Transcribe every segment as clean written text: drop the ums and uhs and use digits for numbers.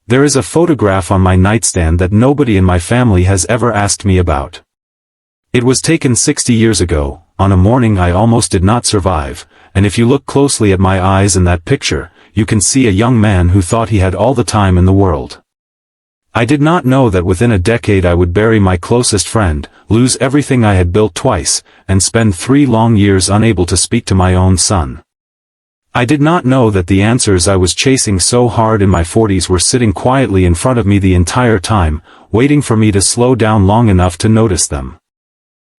There is a photograph on my nightstand that nobody in my family has ever asked me about. It was taken 60 years ago, on a morning I almost did not survive, and if you look closely at my eyes in that picture, you can see a young man who thought he had all the time in the world. I did not know that within a decade I would bury my closest friend, lose everything I had built twice, and spend 3 long years unable to speak to my own son. I did not know that the answers I was chasing so hard in my 40s were sitting quietly in front of me the entire time, waiting for me to slow down long enough to notice them.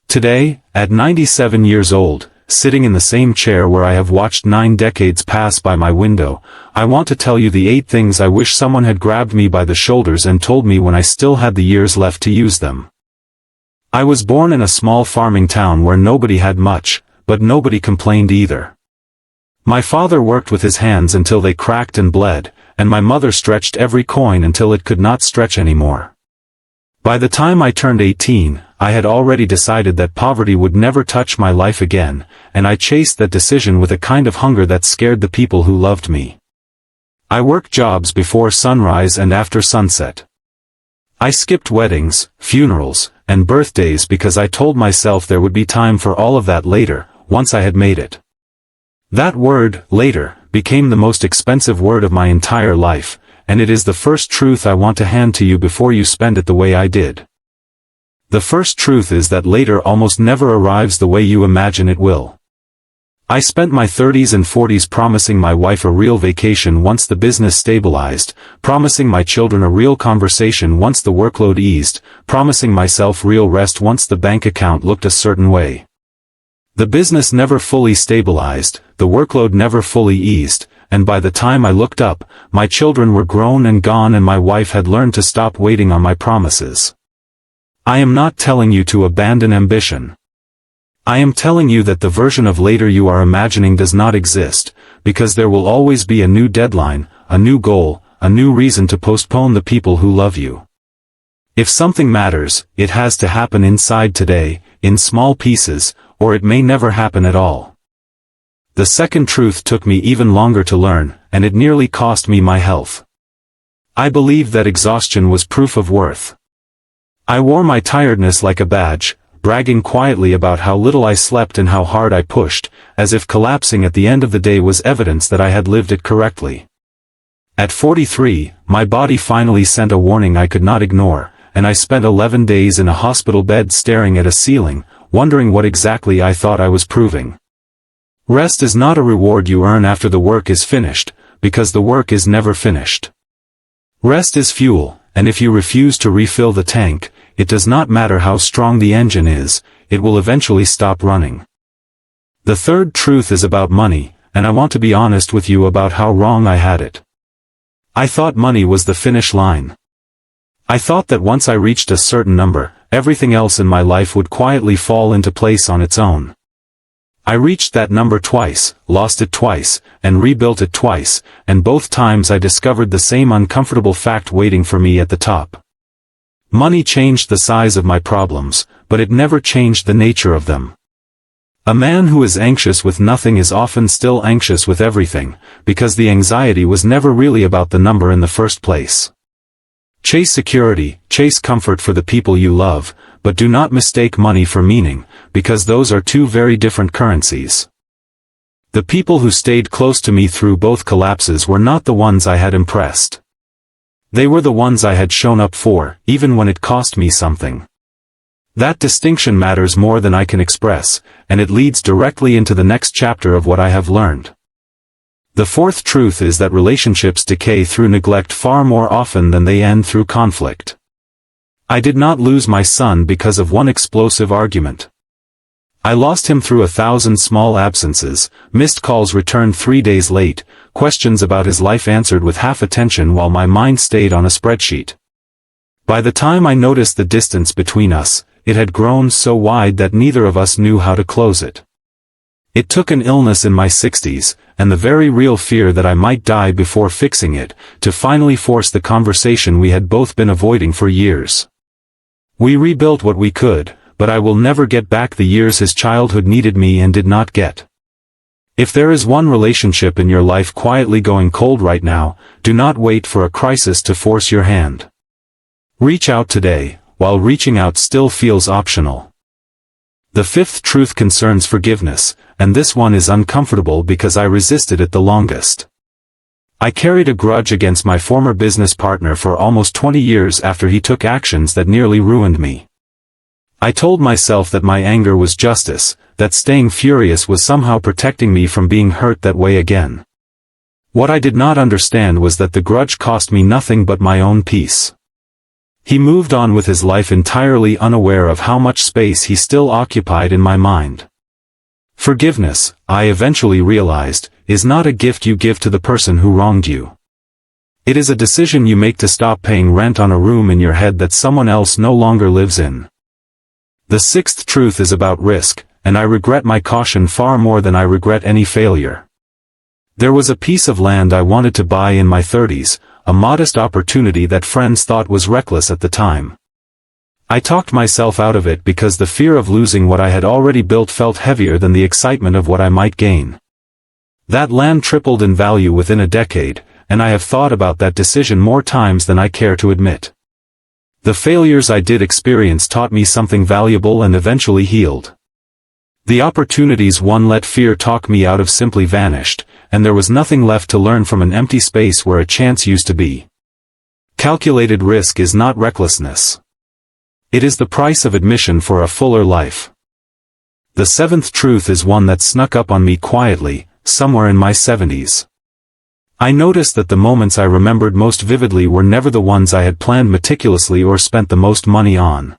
Today, at 97 years old, sitting in the same chair where I have watched 9 decades pass by my window, I want to tell you the 8 things I wish someone had grabbed me by the shoulders and told me when I still had the years left to use them. I was born in a small farming town where nobody had much, but nobody complained either. My father worked with his hands until they cracked and bled, and my mother stretched every coin until it could not stretch anymore. By the time I turned 18, I had already decided that poverty would never touch my life again, and I chased that decision with a kind of hunger that scared the people who loved me. I worked jobs before sunrise and after sunset. I skipped weddings, funerals, and birthdays because I told myself there would be time for all of that later, once I had made it. That word, later, became the most expensive word of my entire life, and it is the first truth I want to hand to you before you spend it the way I did. The first truth is that later almost never arrives the way you imagine it will. I spent my 30s and 40s promising my wife a real vacation once the business stabilized, promising my children a real conversation once the workload eased, promising myself real rest once the bank account looked a certain way. The business never fully stabilized, the workload never fully eased, and by the time I looked up, my children were grown and gone and my wife had learned to stop waiting on my promises. I am not telling you to abandon ambition. I am telling you that the version of later you are imagining does not exist, because there will always be a new deadline, a new goal, a new reason to postpone the people who love you. If something matters, it has to happen inside today, in small pieces, or it may never happen at all. The second truth took me even longer to learn, and it nearly cost me my health. I believed that exhaustion was proof of worth. I wore my tiredness like a badge, bragging quietly about how little I slept and how hard I pushed, as if collapsing at the end of the day was evidence that I had lived it correctly. At 43, my body finally sent a warning I could not ignore, and I spent 11 days in a hospital bed staring at a ceiling, wondering what exactly I thought I was proving. Rest is not a reward you earn after the work is finished, because the work is never finished. Rest is fuel, and if you refuse to refill the tank, it does not matter how strong the engine is, it will eventually stop running. The third truth is about money, and I want to be honest with you about how wrong I had it. I thought money was the finish line. I thought that once I reached a certain number, everything else in my life would quietly fall into place on its own. I reached that number twice, lost it twice, and rebuilt it twice, and both times I discovered the same uncomfortable fact waiting for me at the top. Money changed the size of my problems, but it never changed the nature of them. A man who is anxious with nothing is often still anxious with everything, because the anxiety was never really about the number in the first place. Chase security, chase comfort for the people you love, but do not mistake money for meaning, because those are two very different currencies. The people who stayed close to me through both collapses were not the ones I had impressed. They were the ones I had shown up for, even when it cost me something. That distinction matters more than I can express, and it leads directly into the next chapter of what I have learned. The fourth truth is that relationships decay through neglect far more often than they end through conflict. I did not lose my son because of one explosive argument. I lost him through 1,000 small absences, missed calls returned 3 days late, questions about his life answered with half attention while my mind stayed on a spreadsheet. By the time I noticed the distance between us, it had grown so wide that neither of us knew how to close it. It took an illness in my 60s, and the very real fear that I might die before fixing it, to finally force the conversation we had both been avoiding for years. We rebuilt what we could, but I will never get back the years his childhood needed me and did not get. If there is one relationship in your life quietly going cold right now, do not wait for a crisis to force your hand. Reach out today, while reaching out still feels optional. The fifth truth concerns forgiveness, and this one is uncomfortable because I resisted it the longest. I carried a grudge against my former business partner for almost 20 years after he took actions that nearly ruined me. I told myself that my anger was justice, that staying furious was somehow protecting me from being hurt that way again. What I did not understand was that the grudge cost me nothing but my own peace. He moved on with his life entirely unaware of how much space he still occupied in my mind. Forgiveness, I eventually realized, is not a gift you give to the person who wronged you. It is a decision you make to stop paying rent on a room in your head that someone else no longer lives in. The sixth truth is about risk, and I regret my caution far more than I regret any failure. There was a piece of land I wanted to buy in my 30s, a modest opportunity that friends thought was reckless at the time. I talked myself out of it because the fear of losing what I had already built felt heavier than the excitement of what I might gain. That land tripled in value within a decade, and I have thought about that decision more times than I care to admit. The failures I did experience taught me something valuable and eventually healed. The opportunities one let fear talk me out of simply vanished, and there was nothing left to learn from an empty space where a chance used to be. Calculated risk is not recklessness. It is the price of admission for a fuller life. The seventh truth is one that snuck up on me quietly, somewhere in my 70s. I noticed that the moments I remembered most vividly were never the ones I had planned meticulously or spent the most money on.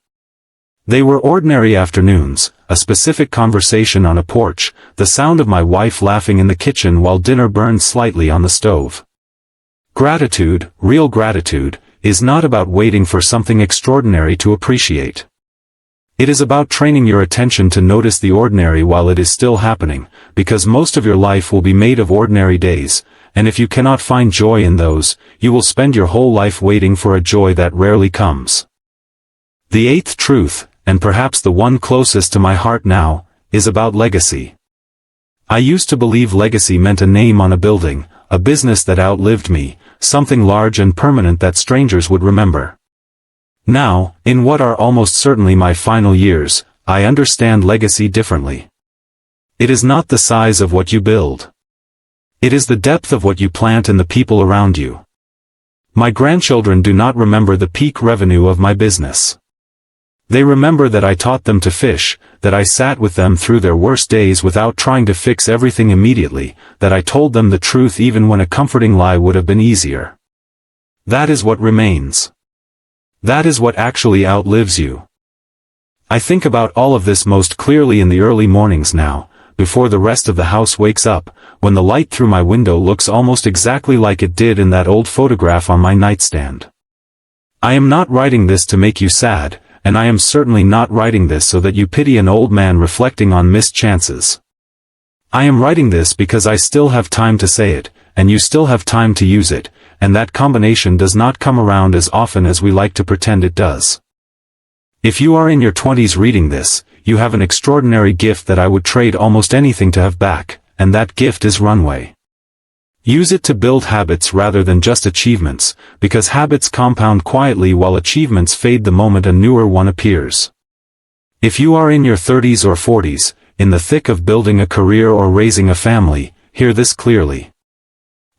They were ordinary afternoons, a specific conversation on a porch, the sound of my wife laughing in the kitchen while dinner burned slightly on the stove. Gratitude, real gratitude, is not about waiting for something extraordinary to appreciate. It is about training your attention to notice the ordinary while it is still happening, because most of your life will be made of ordinary days, and if you cannot find joy in those, you will spend your whole life waiting for a joy that rarely comes. The eighth truth, and perhaps the one closest to my heart now, is about legacy. I used to believe legacy meant a name on a building, a business that outlived me, something large and permanent that strangers would remember. Now, in what are almost certainly my final years, I understand legacy differently. It is not the size of what you build. It is the depth of what you plant in the people around you. My grandchildren do not remember the peak revenue of my business. They remember that I taught them to fish, that I sat with them through their worst days without trying to fix everything immediately, that I told them the truth even when a comforting lie would have been easier. That is what remains. That is what actually outlives you. I think about all of this most clearly in the early mornings now, before the rest of the house wakes up, when the light through my window looks almost exactly like it did in that old photograph on my nightstand. I am not writing this to make you sad, and I am certainly not writing this so that you pity an old man reflecting on missed chances. I am writing this because I still have time to say it, and you still have time to use it, and that combination does not come around as often as we like to pretend it does. If you are in your 20s reading this, you have an extraordinary gift that I would trade almost anything to have back, and that gift is runway. Use it to build habits rather than just achievements, because habits compound quietly while achievements fade the moment a newer one appears. If you are in your 30s or 40s, in the thick of building a career or raising a family, hear this clearly.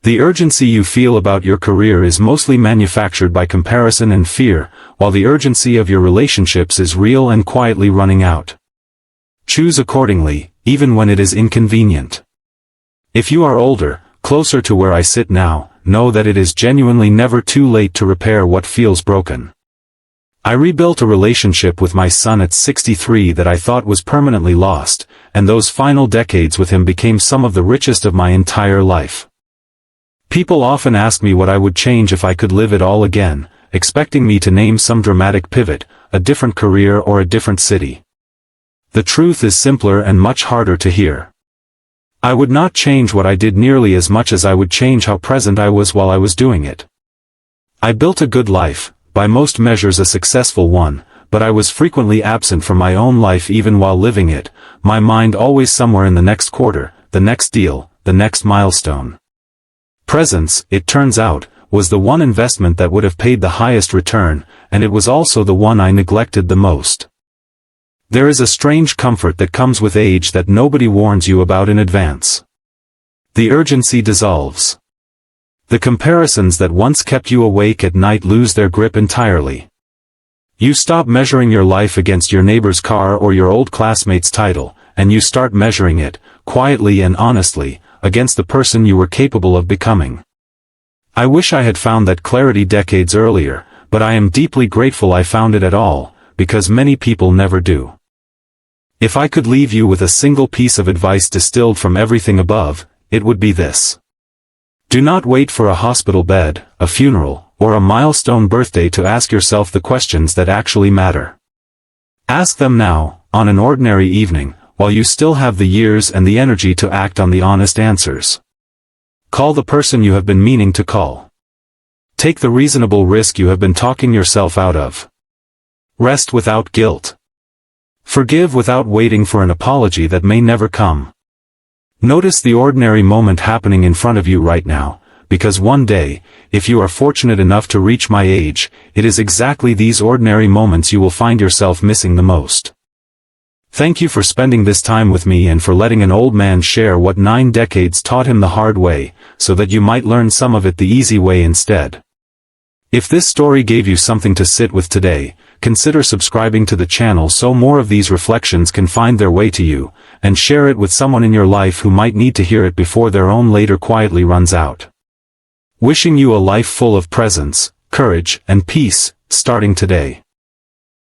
The urgency you feel about your career is mostly manufactured by comparison and fear, while the urgency of your relationships is real and quietly running out. Choose accordingly, even when it is inconvenient. If you are older, closer to where I sit now, know that it is genuinely never too late to repair what feels broken. I rebuilt a relationship with my son at 63 that I thought was permanently lost, and those final decades with him became some of the richest of my entire life. People often ask me what I would change if I could live it all again, expecting me to name some dramatic pivot, a different career or a different city. The truth is simpler and much harder to hear. I would not change what I did nearly as much as I would change how present I was while I was doing it. I built a good life, by most measures a successful one, but I was frequently absent from my own life even while living it, my mind always somewhere in the next quarter, the next deal, the next milestone. Presence, it turns out, was the one investment that would have paid the highest return, and it was also the one I neglected the most. There is a strange comfort that comes with age that nobody warns you about in advance. The urgency dissolves. The comparisons that once kept you awake at night lose their grip entirely. You stop measuring your life against your neighbor's car or your old classmate's title, and you start measuring it, quietly and honestly, against the person you were capable of becoming. I wish I had found that clarity decades earlier, but I am deeply grateful I found it at all, because many people never do. If I could leave you with a single piece of advice distilled from everything above, it would be this. Do not wait for a hospital bed, a funeral, or a milestone birthday to ask yourself the questions that actually matter. Ask them now, on an ordinary evening, while you still have the years and the energy to act on the honest answers. Call the person you have been meaning to call. Take the reasonable risk you have been talking yourself out of. Rest without guilt. Forgive without waiting for an apology that may never come. Notice the ordinary moment happening in front of you right now, because one day, if you are fortunate enough to reach my age, it is exactly these ordinary moments you will find yourself missing the most. Thank you for spending this time with me and for letting an old man share what 9 decades taught him the hard way, so that you might learn some of it the easy way instead. If this story gave you something to sit with today, consider subscribing to the channel so more of these reflections can find their way to you, and share it with someone in your life who might need to hear it before their own later quietly runs out. Wishing you a life full of presence, courage, and peace, starting today.